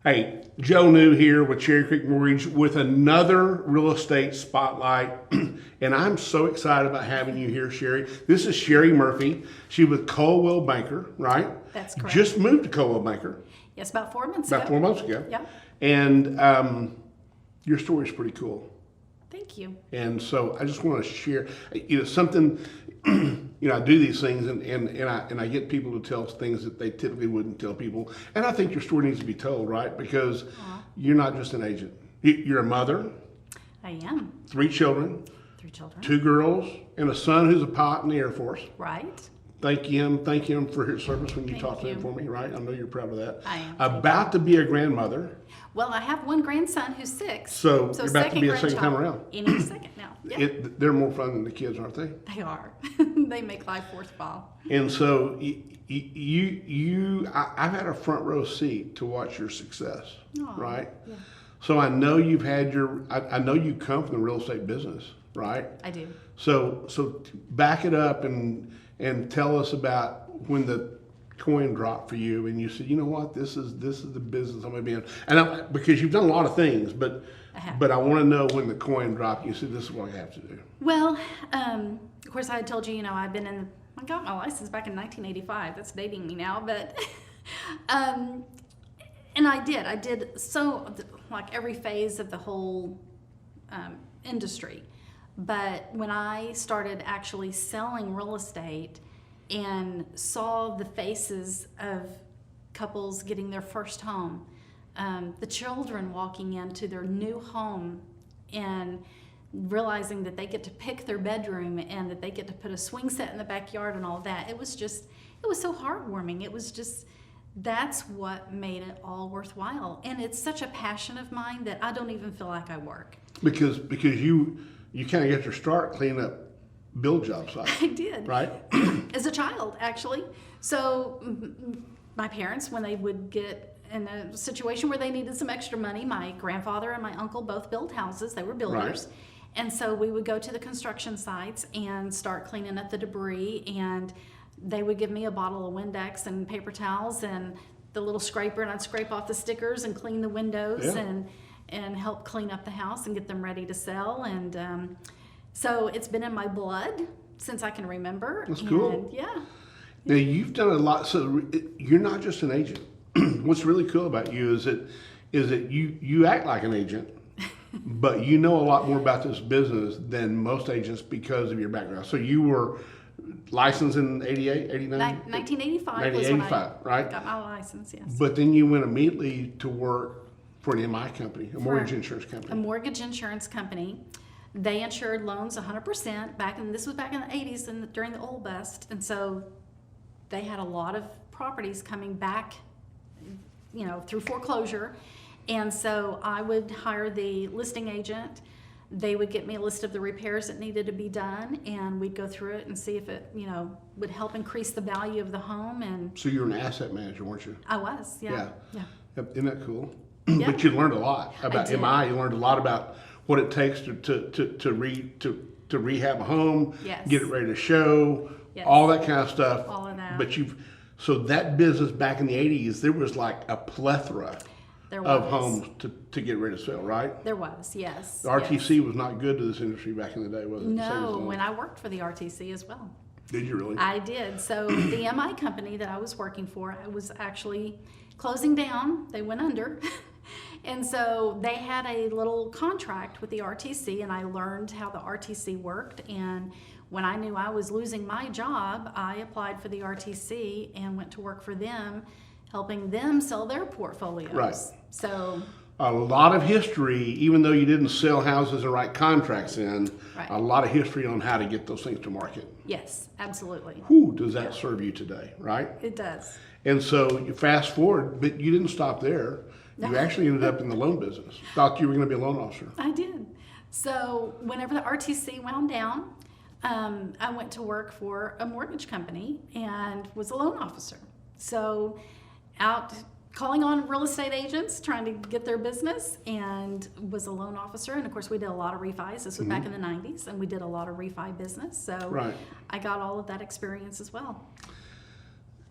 Hey, Joe New here with Cherry Creek Mortgage with another real estate spotlight. And I'm so excited about having you here, Sherri. This is Sherri Murphy. She was Coldwell Banker, right? That's correct. Just moved to Coldwell Banker. Yes, about 4 months ago. About 4 months ago. Yeah. And your story is pretty cool. Thank you. And so I just want to share, something, I do these things and I get people to tell things that they typically wouldn't tell people. And I think your story needs to be told, right? Because you're not just an agent. You're a mother. I am. 3 children. 3 children. 2 girls and a son who's a pilot in the Air Force. Right. Thank him for his service when you Thank talked to him you. for me, right? I know you're proud of that. I am. About to be a grandmother. Well, I have 1 grandson who's 6. So you're about to be a second time around. Any second now. Yeah. They're more fun than the kids, aren't they? They are. They make life worthwhile. And so I've had a front row seat to watch your success, right? Yeah. So I know you've had I know you come from the real estate business, right? I do. So back it up and tell us about when the coin dropped for you and you said, you know what, this is the business I'm going to be in. And because you've done a lot of things, but I want to know when the coin dropped. You said, this is what I have to do. Well, of course, I had told you, I got my license back in 1985. That's dating me now, but, and I did so, like every phase of the whole industry. But when I started actually selling real estate and saw the faces of couples getting their first home, the children walking into their new home and realizing that they get to pick their bedroom and that they get to put a swing set in the backyard and all that, it was so heartwarming. It was just, that's what made it all worthwhile. And it's such a passion of mine that I don't even feel like I work. Because you kind of get your start cleaning up build job sites. I did. Right? As a child, actually. So my parents, when they would get in a situation where they needed some extra money, my grandfather and my uncle both built houses. They were builders. Right. And so we would go to the construction sites and start cleaning up the debris, and they would give me a bottle of Windex and paper towels and the little scraper, and I'd scrape off the stickers and clean the windows and help clean up the house and get them ready to sell. And so it's been in my blood since I can remember. That's cool. Yeah. Now you've done a lot. So you're not just an agent. What's really cool about you is that you act like an agent, but you know a lot more about this business than most agents because of your background. So you were licensed in 88, 89? 1985 was when I right? got my license, yes. But then you went immediately to work for an MI company, a mortgage insurance company. A mortgage insurance company. They insured loans 100% this was back in the 80s and during the oil bust. And so they had a lot of properties coming back, through foreclosure. And so I would hire the listing agent. They would get me a list of the repairs that needed to be done, and we'd go through it and see if it, would help increase the value of the home. And so you're an asset manager, weren't you? I was, yeah. Isn't that cool? Yeah. But you learned a lot about MI. You learned a lot about what it takes to rehab a home, get it ready to show, all that kind of stuff. All of that. But so that business back in the 80s, there was like a plethora of homes to get ready to sell, right? There was, yes. The RTC was not good to this industry back in the day, was it? No, and I worked for the RTC as well. Did you really? I did. So the MI company that I was working for, I was actually closing down. They went under. And so they had a little contract with the RTC, and I learned how the RTC worked. And when I knew I was losing my job, I applied for the RTC and went to work for them, helping them sell their portfolios. Right. So a lot of history, even though you didn't sell houses and write contracts in, a lot of history on how to get those things to market. Yes, absolutely. Who does that serve you today, right? It does. And so you fast forward, but you didn't stop there. You actually ended up in the loan business. Thought you were going to be a loan officer. I did. So whenever the RTC wound down, I went to work for a mortgage company and was a loan officer. So out calling on real estate agents, trying to get their business, and was a loan officer. And of course, we did a lot of refis. This was back in the 90s, and we did a lot of refi business. So I got all of that experience as well.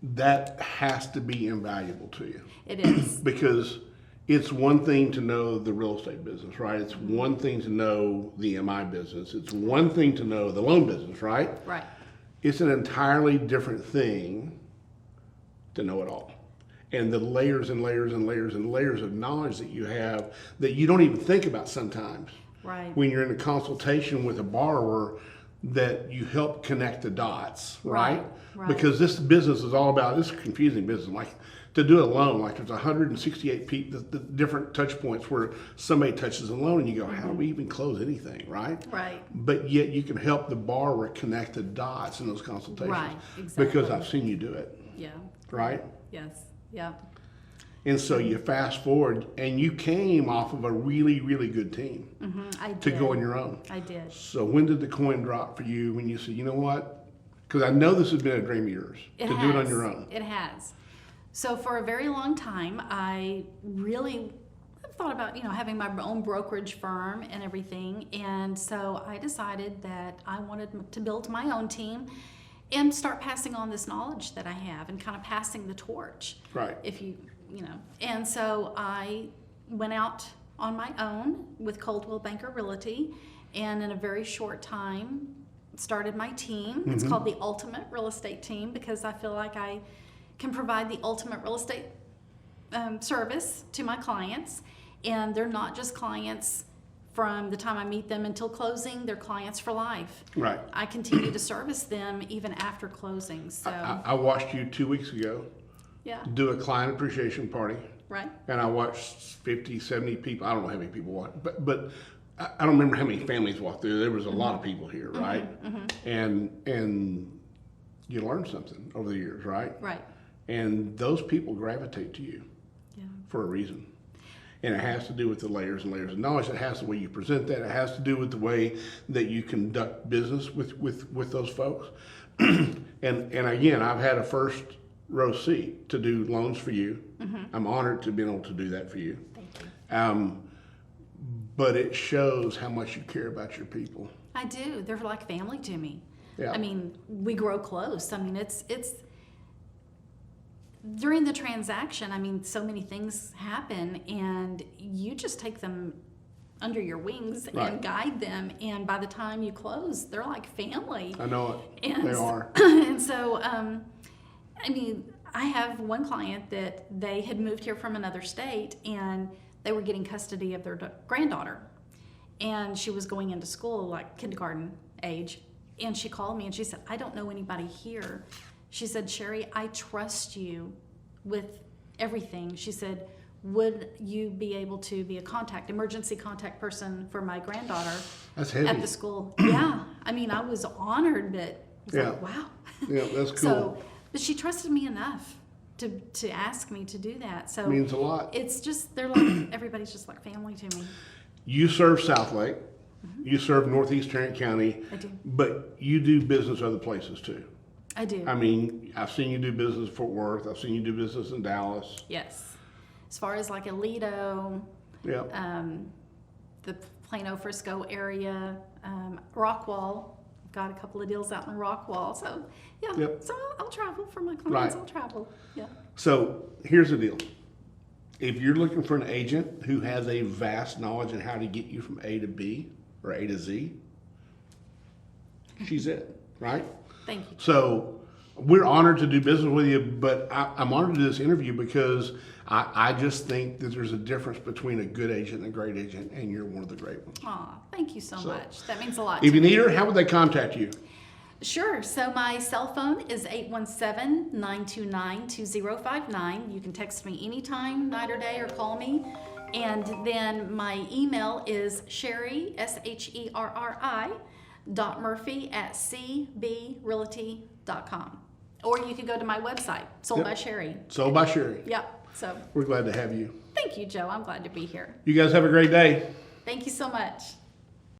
That has to be invaluable to you. It is. Because it's one thing to know the real estate business, right? It's one thing to know the MI business. It's one thing to know the loan business, right? Right. It's an entirely different thing to know it all. And the layers and layers and layers and layers of knowledge that you have that you don't even think about sometimes. Right. When you're in a consultation with a borrower, that you help connect the dots, right? Right. Because this business is all about, this is a confusing business. Like to do a loan, like there's 168 the different touch points where somebody touches a loan and you go, how do we even close anything, right? Right. But yet you can help the borrower connect the dots in those consultations. Right, exactly. Because I've seen you do it, Yeah. right? Yes. Yeah. And so you fast forward, and you came off of a really, really good team I did. to go on your own. I did. So when did the coin drop for you when you said, you know what? Because I know this has been a dream of yours to do it on your own. It has. So for a very long time, I really thought about, having my own brokerage firm and everything. And so I decided that I wanted to build my own team and start passing on this knowledge that I have and kind of passing the torch. Right. And so I went out on my own with Coldwell Banker Realty, and in a very short time started my team. It's called the Ultimate Real Estate Team because I feel like I can provide the ultimate real estate service to my clients. And they're not just clients from the time I meet them until closing, they're clients for life. Right. I continue to service them even after closing. So I watched you 2 weeks ago yeah. do a client appreciation party. Right. And I watched 50, 70 people. I don't know how many people walked, but I don't remember how many families walked through. There was a lot of people here, right? And you learn something over the years, right? Right. And those people gravitate to you Yeah. for a reason. And it has to do with the layers and layers of knowledge. It has to do with the way you present that. It has to do with the way that you conduct business with those folks. and again, I've had a first row seat to do loans for you. I'm honored to be able to do that for you. Thank you. But it shows how much you care about your people. I do. They're like family to me. Yeah. I mean, we grow close. I mean, it's during the transaction, I mean, so many things happen and you just take them under your wings Right. and guide them. And by the time you close, they're like family. I know it. And They are. And so, I mean, I have one client that they had moved here from another state and they were getting custody of their granddaughter. And she was going into school, like kindergarten age. And she called me and she said, I don't know anybody here. She said, Sherri, I trust you with everything. She said, would you be able to be a emergency contact person for my granddaughter That's heavy. at the school? Yeah. I mean, I was honored, but it was Yeah. like, wow. Yeah, that's cool. So, but she trusted me enough to ask me to do that. So Means a lot. it's just, they're like, everybody's just like family to me. You serve Southlake. You serve Northeast Tarrant County. I do. But you do business other places too. I do. I mean, I've seen you do business in Fort Worth. I've seen you do business in Dallas. Yes. As far as like Aledo, Yeah. the Plano Frisco area, Rockwall. Got a couple of deals out in Rockwall. So yeah. Yep. So I'll travel for my clients. Right. I'll travel. Yeah. So here's the deal. If you're looking for an agent who has a vast knowledge in how to get you from A to B or A to Z, she's it, right? Thank you. So we're honored to do business with you, but I'm honored to do this interview because I just think that there's a difference between a good agent and a great agent, and you're one of the great ones. Aw, thank you so much. That means a lot. If to you me. need her, how would they contact you? Sure. So my cell phone is 817-929-2059. You can text me anytime, night or day, or call me. And then my email is Sherri, SHERRI, .murphy@cbrealty.com. Or you can go to my website, Sold Yep. by Sherri. Sold by Sherri. Yep. So We're glad to have you. thank you, Joe. I'm glad to be here. You guys have a great day. Thank you so much.